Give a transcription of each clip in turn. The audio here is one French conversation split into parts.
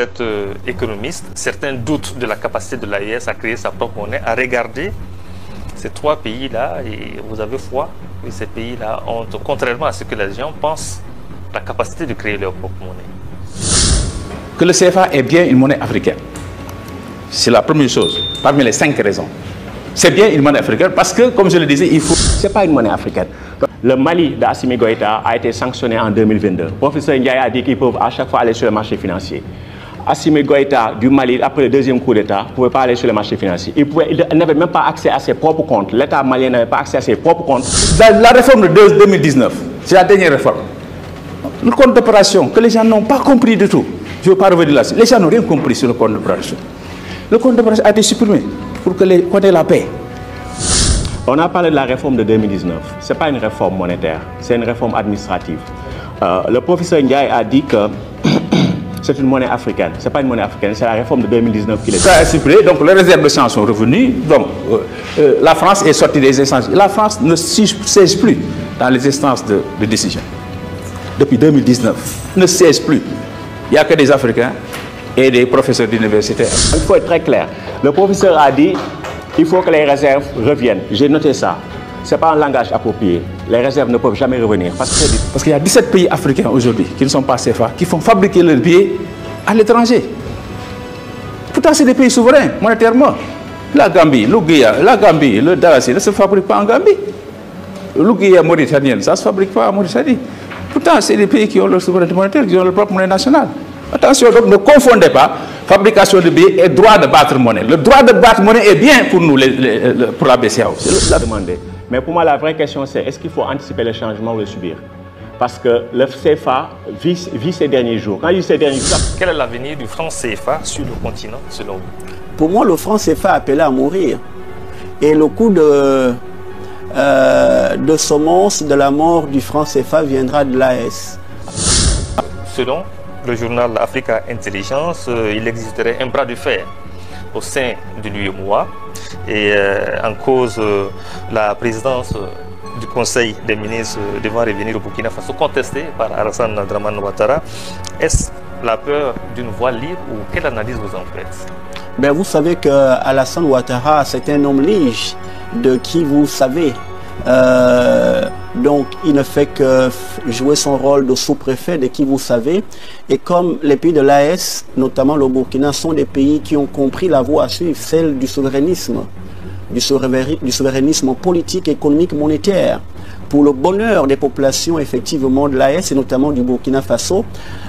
êtes économiste, certains doutent de la capacité de l'AES à créer sa propre monnaie, à regarder ces trois pays-là, et vous avez foi que ces pays-là ont, contrairement à ce que les gens pensent, la capacité de créer leur propre monnaie. Que le CFA est bien une monnaie africaine, c'est la première chose, parmi les 5 raisons. C'est bien une monnaie africaine parce que, comme je le disais, il faut... C'est pas une monnaie africaine. Le Mali d'Assimi Goïta a été sanctionné en 2022. Le professeur Ndiaye a dit qu'ils peuvent à chaque fois aller sur le marché financier. Assimi Goïta du Mali, après le deuxième coup d'État, ne pouvait pas aller sur le marché financier. Il n'avait même pas accès à ses propres comptes. L'État malien n'avait pas accès à ses propres comptes. La réforme de 2019, c'est la dernière réforme. Le compte d'opération que les gens n'ont pas compris du tout. Je ne veux pas revenir là-dessus. Les gens n'ont rien compris sur le compte d'opération. Le compte d'opération a été supprimé pour qu'on ait la paix. On a parlé de la réforme de 2019. Ce n'est pas une réforme monétaire, c'est une réforme administrative. Le professeur Ndiaye a dit que c'est une monnaie africaine. Ce n'est pas une monnaie africaine, c'est la réforme de 2019 qui l'est. Ça a supprimé, donc les réserves de change sont revenues. Donc la France est sortie des instances. La France ne siège plus dans les instances de décision. Depuis 2019, ne siège plus. Il n'y a que des Africains et des professeurs d'université. Il faut être très clair. Le professeur a dit qu'il faut que les réserves reviennent. J'ai noté ça. Ce n'est pas un langage approprié. Les réserves ne peuvent jamais revenir. Parce qu'il y a 17 pays africains aujourd'hui qui ne sont pas CFA, qui font fabriquer leurs billets à l'étranger. Pourtant, c'est des pays souverains, monétairement. La Gambie, le Darassi ne se fabrique pas en Gambie. L'Ouguiya mauritanienne, ça ne se fabrique pas en Mauritanie. Pourtant, c'est des pays qui ont leur souveraineté monétaire, qui ont leur propre monnaie nationale. Attention, donc ne confondez pas fabrication de billets et droit de battre monnaie. Le droit de battre monnaie est bien pour nous, pour la BCEAO. C'est la demandé. Mais pour moi, la vraie question, c'est est-ce qu'il faut anticiper le changement ou le subir? Parce que le CFA vit ces derniers jours. Quand il dit ces derniers jours... Quel est l'avenir du franc CFA sur le continent, selon vous? Pour moi, le franc CFA appelé à mourir. Et le coup de semonce de la mort du franc CFA viendra de l'AES. Selon le journal Africa Intelligence, il existerait un bras de fer au sein de l'UEMOA et en cause la présidence du Conseil des ministres devant revenir au Burkina Faso, contestée par Alassane Dramane Ouattara. Est-ce la peur d'une voie libre ou quelle analyse vous en faites? Ben, vous savez que Alassane Ouattara, c'est un homme lige de qui vous savez. Donc il ne fait que jouer son rôle de sous-préfet de qui vous savez. Et comme les pays de l'AES, notamment le Burkina, sont des pays qui ont compris la voie à suivre, celle du souverainisme politique, économique, monétaire, pour le bonheur des populations effectivement de l'AES et notamment du Burkina Faso,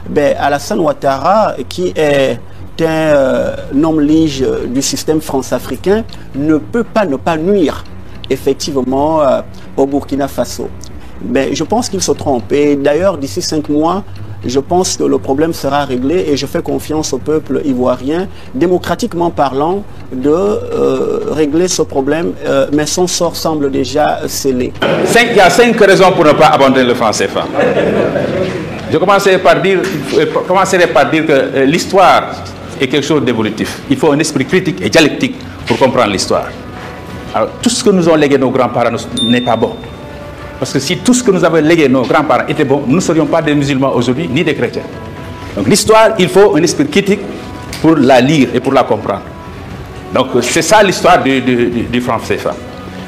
ben, Alassane Ouattara, qui est un homme lige du système france-africain, ne peut pas ne pas nuire effectivement au Burkina Faso. Mais je pense qu'il se trompe. Et d'ailleurs, d'ici 5 mois, je pense que le problème sera réglé et je fais confiance au peuple ivoirien, démocratiquement parlant, de régler ce problème. Mais son sort semble déjà scellé. Il y a 5 raisons pour ne pas abandonner le franc CFA. Je commencerai par dire que l'histoire est quelque chose d'évolutif. Il faut un esprit critique et dialectique pour comprendre l'histoire. Alors, tout ce que nous ont légué nos grands-parents n'est pas bon. Parce que si tout ce que nous avons légué nos grands-parents était bon, nous ne serions pas des musulmans aujourd'hui, ni des chrétiens. Donc l'histoire, il faut un esprit critique pour la lire et pour la comprendre. Donc c'est ça l'histoire du franc CFA.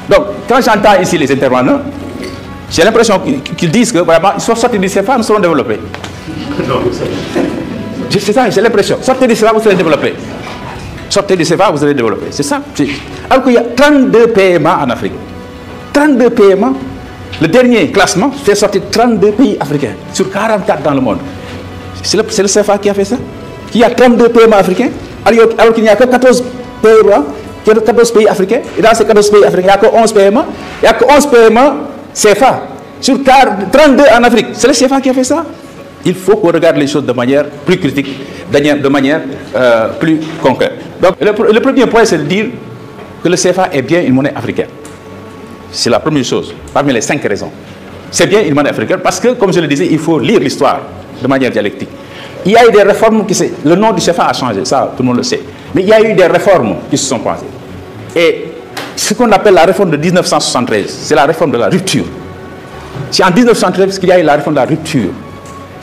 Donc quand j'entends ici les intervenants, j'ai l'impression qu'ils disent que vraiment, ils sont sortis du CFA, nous serons développés. C'est ça, j'ai l'impression. Sortez du CFA, vous serez développés. Sortez du CFA, vous allez développer. C'est ça. Alors qu'il y a 32 PMA en Afrique. 32 PMA. Le dernier classement fait sortir 32 pays africains sur 44 dans le monde. C'est le CFA qui a fait ça. Il y a 32 PMA africains, alors qu'il n'y a que 14 pays africains. Et dans ces 14 pays africains, il n'y a que 11 PMA. Il n'y a que 11 PMA CFA. Sur 32 en Afrique. C'est le CFA qui a fait ça. Il faut qu'on regarde les choses de manière plus critique, de manière plus concrète. Donc, le premier point, c'est de dire que le CFA est bien une monnaie africaine. C'est la première chose, parmi les 5 raisons. C'est bien une monnaie africaine parce que, comme je le disais, il faut lire l'histoire de manière dialectique. Il y a eu des réformes le nom du CFA a changé, ça tout le monde le sait. Mais il y a eu des réformes qui se sont passées. Et ce qu'on appelle la réforme de 1973, c'est la réforme de la rupture. C'est en 1973 qu'il y a eu la réforme de la rupture.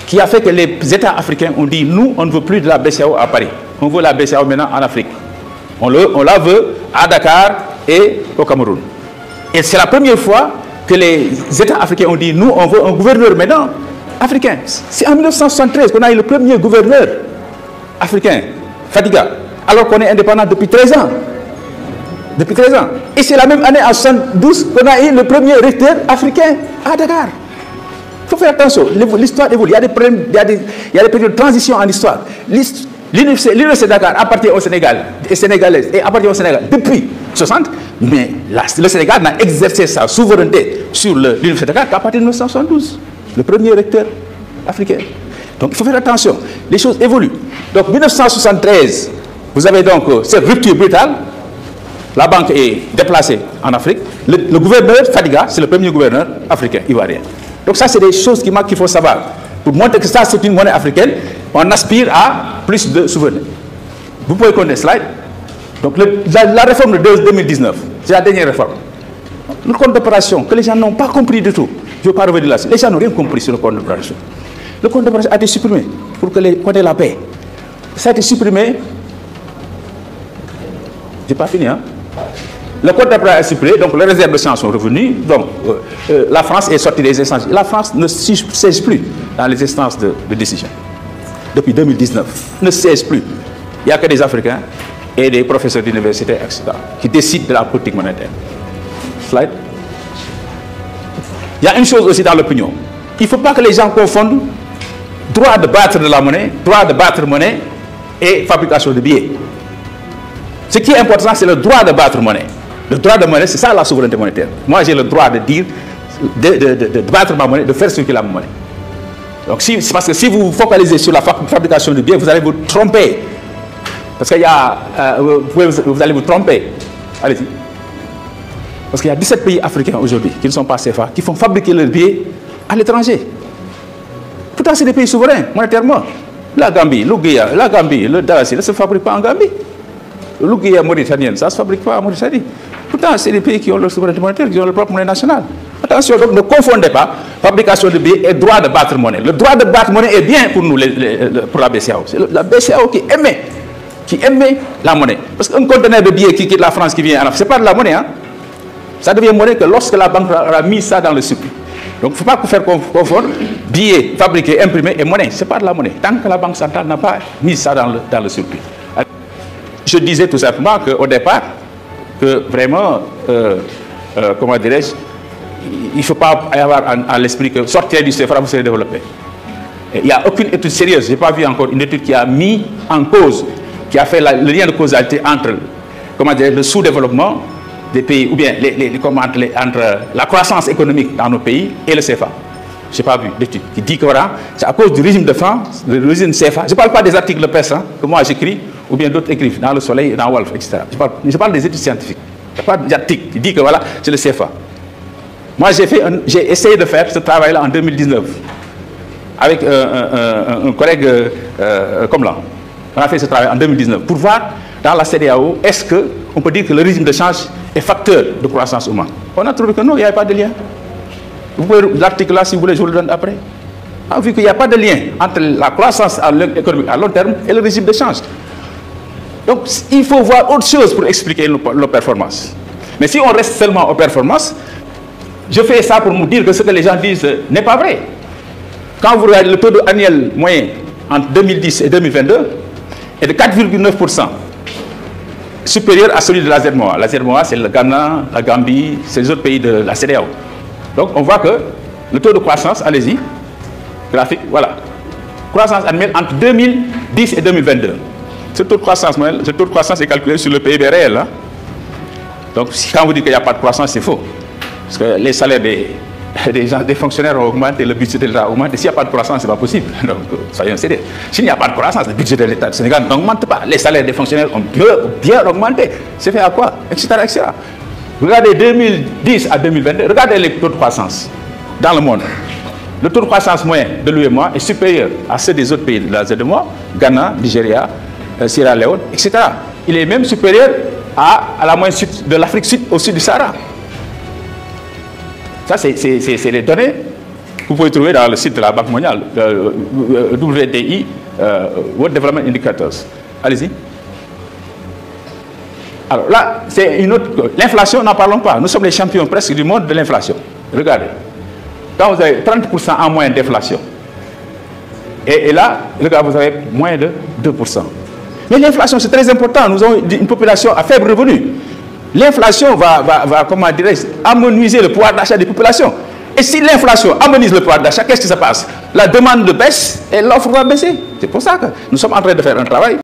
qui a fait que les États africains ont dit, nous, on ne veut plus de la BCEAO à Paris. On veut la BCEAO maintenant en Afrique. On la veut à Dakar et au Cameroun. Et c'est la première fois que les États africains ont dit, nous, on veut un gouverneur maintenant africain. C'est en 1973 qu'on a eu le premier gouverneur africain, Fadiga, alors qu'on est indépendant depuis 13 ans. Depuis 13 ans. Et c'est la même année, en 1972, qu'on a eu le premier recteur africain à Dakar. Il faut faire attention, l'histoire évolue. Il y a des problèmes, il y a des périodes de transition en histoire. L'université de Dakar appartient au Sénégal, et sénégalaise, et appartient au Sénégal depuis 60, mais le Sénégal n'a exercé sa souveraineté sur l'université de Dakar qu'à partir de 1972, le premier recteur africain. Donc il faut faire attention, les choses évoluent. Donc 1973, vous avez donc cette rupture brutale, la banque est déplacée en Afrique, le gouverneur Fadiga, c'est le premier gouverneur africain, ivoirien. Donc ça, c'est des choses qu'il faut savoir. Pour montrer que ça, c'est une monnaie africaine, on aspire à plus de souveraineté. Vous pouvez connaître le slide. Donc la réforme de 2019, c'est la dernière réforme. Le compte d'opération, que les gens n'ont pas compris du tout. Je ne veux pas revenir là-dessus. Les gens n'ont rien compris sur le compte d'opération. Le compte d'opération a été supprimé pour qu'on ait la paix. Ça a été supprimé. Je n'ai pas fini, hein. Le compte d'opération est supprimé, donc les réserves de change sont revenues. Donc la France est sortie des instances. La France ne siège plus dans les instances de décision. Depuis 2019, ne siège plus. Il n'y a que des Africains et des professeurs d'université, etc., qui décident de la politique monétaire. Slide. Il y a une chose aussi dans l'opinion. Il ne faut pas que les gens confondent droit de battre de la monnaie, droit de battre monnaie et fabrication de billets. Ce qui est important, c'est le droit de battre monnaie. Le droit de monnaie, c'est ça la souveraineté monétaire. Moi, j'ai le droit de dire, de battre ma monnaie, de faire circuler la monnaie. Donc, c'est parce que si vous vous focalisez sur la fabrication de billets, vous allez vous tromper. Parce qu'il y a, vous allez vous tromper. Allez-y. Parce qu'il y a 17 pays africains aujourd'hui qui ne sont pas CFA, qui font fabriquer leurs billets à l'étranger. Pourtant, c'est des pays souverains, monétairement. La Gambie, le Dalasi, ne se fabrique pas en Gambie. L'Ouguiya mauritanienne, ça ne se fabrique pas en Mauritanie. Pourtant, c'est des pays qui ont leur souveraineté monétaire, qui ont leur propre monnaie nationale. Attention, donc ne confondez pas fabrication de billets et droit de battre monnaie. Le droit de battre monnaie est bien pour nous, pour la BCEAO. C'est la BCEAO qui aimait la monnaie. Parce qu'un conteneur de billets qui quitte la France, qui vient en Afrique, ce n'est pas de la monnaie. Hein? Ça devient monnaie que lorsque la banque aura mis ça dans le circuit. Donc il ne faut pas faire confondre billets fabriqués, imprimés et monnaie. Ce n'est pas de la monnaie. Tant que la banque centrale n'a pas mis ça dans le circuit. Je disais tout simplement qu'au départ, que vraiment, comment dirais-je, il ne faut pas avoir à l'esprit que sortir du CFA, vous serez développé. Il n'y a aucune étude sérieuse, je n'ai pas vu encore une étude qui a mis en cause, qui a fait le lien de causalité entre, comment dire, le sous-développement des pays, ou bien entre la croissance économique dans nos pays et le CFA. Je n'ai pas vu d'étude qui dit que voilà, c'est à cause du régime de France, le régime CFA. Je ne parle pas des articles de presse hein, que moi j'écris, ou bien d'autres écrivent dans Le Soleil, dans Wolf, etc. Je parle des études scientifiques. Il n'y a pas d'article qui dit que voilà, c'est le CFA. Moi, j'ai essayé de faire ce travail-là en 2019 avec un collègue comme là. On a fait ce travail en 2019 pour voir dans la CEDEAO, est-ce qu'on peut dire que le régime de change est facteur de croissance humaine. On a trouvé que non, il n'y avait pas de lien. Vous pouvez l'article là, si vous voulez, je vous le donne après. On a vu qu'il n'y a pas de lien entre la croissance économique à long terme et le régime de change. Donc, il faut voir autre chose pour expliquer nos performances. Mais si on reste seulement aux performances, je fais ça pour vous dire que ce que les gens disent n'est pas vrai. Quand vous regardez le taux annuel moyen entre 2010 et 2022 est de 4,9%, supérieur à celui de la ZMOA. La ZMOA, c'est le Ghana, la Gambie, c'est les autres pays de la CEDEAO. Donc, on voit que le taux de croissance, allez-y, graphique, voilà. Croissance annuelle entre 2010 et 2022. Ce taux de croissance est calculé sur le PIB réel. Hein? Donc, quand vous dites qu'il n'y a pas de croissance, c'est faux. Parce que les salaires des fonctionnaires ont augmenté, le budget de l'État a augmenté. S'il n'y a pas de croissance, ce n'est pas possible. Donc, soyons sérieux. S'il n'y a pas de croissance, le budget de l'État du Sénégal n'augmente pas. Les salaires des fonctionnaires ont bien augmenté. C'est fait à quoi, etc., etc. Regardez 2010 à 2022, regardez les taux de croissance dans le monde. Le taux de croissance moyen de l'UEMOA est supérieur à ceux des autres pays de la ZMOA, Ghana, Nigeria, Sierra Leone, etc. Il est même supérieur à la moyenne de l'Afrique sud au sud du Sahara. Ça, c'est les données que vous pouvez trouver dans le site de la Banque mondiale, WDI, World Development Indicators. Allez-y. Alors là, c'est une autre... L'inflation, n'en parlons pas. Nous sommes les champions presque du monde de l'inflation. Regardez. Quand vous avez 30% en moins d'inflation, et là, regardez, vous avez moins de 2%. Mais l'inflation, c'est très important. Nous avons une population à faible revenu. L'inflation va comment dirais-je, amenuiser le pouvoir d'achat des populations. Et si l'inflation amenuise le pouvoir d'achat, qu'est-ce qui se passe? La demande baisse et l'offre va baisser. C'est pour ça que nous sommes en train de faire un travail.